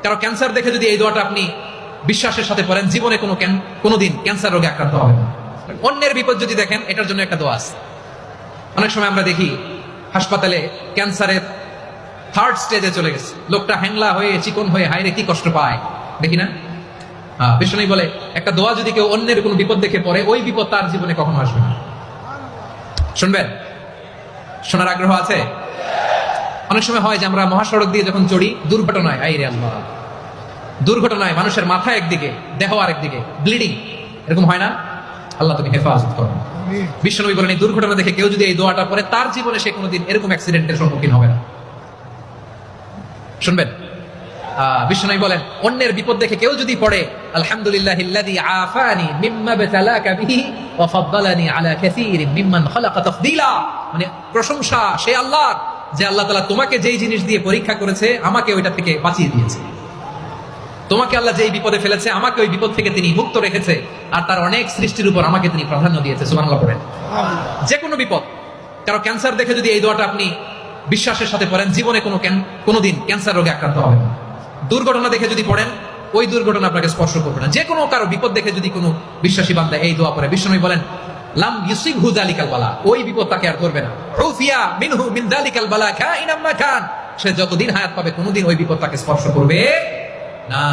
কারো ক্যান্সার দেখে যদি এই দোয়াটা আপনি বিশ্বাসের সাথে পড়েন, জীবনে কোনোদিন ক্যান্সার রোগে আক্রান্ত হবে না। অন্যের বিপদ যদি দেখেন, এটার জন্য একটা দোয়া আছে। অনেক সময় আমরা দেখি হাসপাতালে ক্যান্সারের থার্ড স্টেজে চলে গেছে, লোকটা হ্যাংলা হয়ে চিকন হয়ে হায়রে কি কষ্ট পায়, দেখি না? বিষ্ণু বলে একটা দোয়া যদি কেউ অন্যের কোনো বিপদ দেখে পড়ে, ওই বিপদ তার জীবনে কখনো আসবে না। শুনবেন? শোনার আগ্রহ আছে? অনেক সময় হয় যে আমরা মহাসড়ক দিয়ে যখন চড়ি, দুর্ঘটনায়, আইরে আল্লাহ, দুর্ঘটনায় মানুষের মাথা একদিকে, দেহ আরেকদিকে, ব্লিডিং, এরকম হয় না? আল্লাহ তুমি হেফাজত করো। বিশ্বনবী বলেন এই দুর্ঘটনা দেখে কেউ যদি এই দোয়াটা পড়ে, তার জীবনে সে কোনোদিন এরকম অ্যাক্সিডেন্টের সম্মুখীন হবে না। শুনবেন? বিশ্বনবী বলেন অন্যের বিপদ দেখে কেউ যদি পড়ে, আলহামদুলিল্লাহিল্লাযী আফানি মিম্মা বতালাকা বিহি ওয়া ফাদ্দালানি আলা কাসীরিন মিম্মান খালাকা তাফদীলা, মানে প্রশংসা সে আল্লাহর, যে আল্লাহ তাআলা তোমাকে যেই জিনিস দিয়ে পরীক্ষা করেছে, আমাকে ওইটা থেকে বাঁচিয়ে দিয়েছে। তোমাকে আল্লাহ যেই বিপদে ফেলেছে, আমাকে ওই বিপদ থেকে তিনি মুক্ত রেখেছে, আর তার অনেক সৃষ্টির উপর আমাকে তিনি প্রাধান্য দিয়েছে। সুবহানাল্লাহ পড়েন। যে কোনো বিপদ, কারো ক্যান্সার দেখে যদি এই দোয়াটা আপনি বিশ্বাসের সাথে পড়েন, জীবনে কোনোদিন ক্যান্সার রোগে আক্রান্ত হবে না। দুর্ঘটনা দেখে যদি পড়েন, ওই দুর্ঘটনা আপনাকে স্পর্শ করবে না। যে কোনো কারো বিপদ দেখে যদি কোনো বিশ্বাসী বান্দা এই দোয়া পড়ে, বিশ্বনবী বলেন লাম ইউসিবহু যালিকাল বালা, ওই বিপদ তাকে আর করবে না। উফিয়া মিনহু মিন যালিকাল বালা কাইনাম মা কান, সে যতদিন হায়াত পাবে কোনোদিন ওই বিপদ তাকে স্পর্শ করবে না।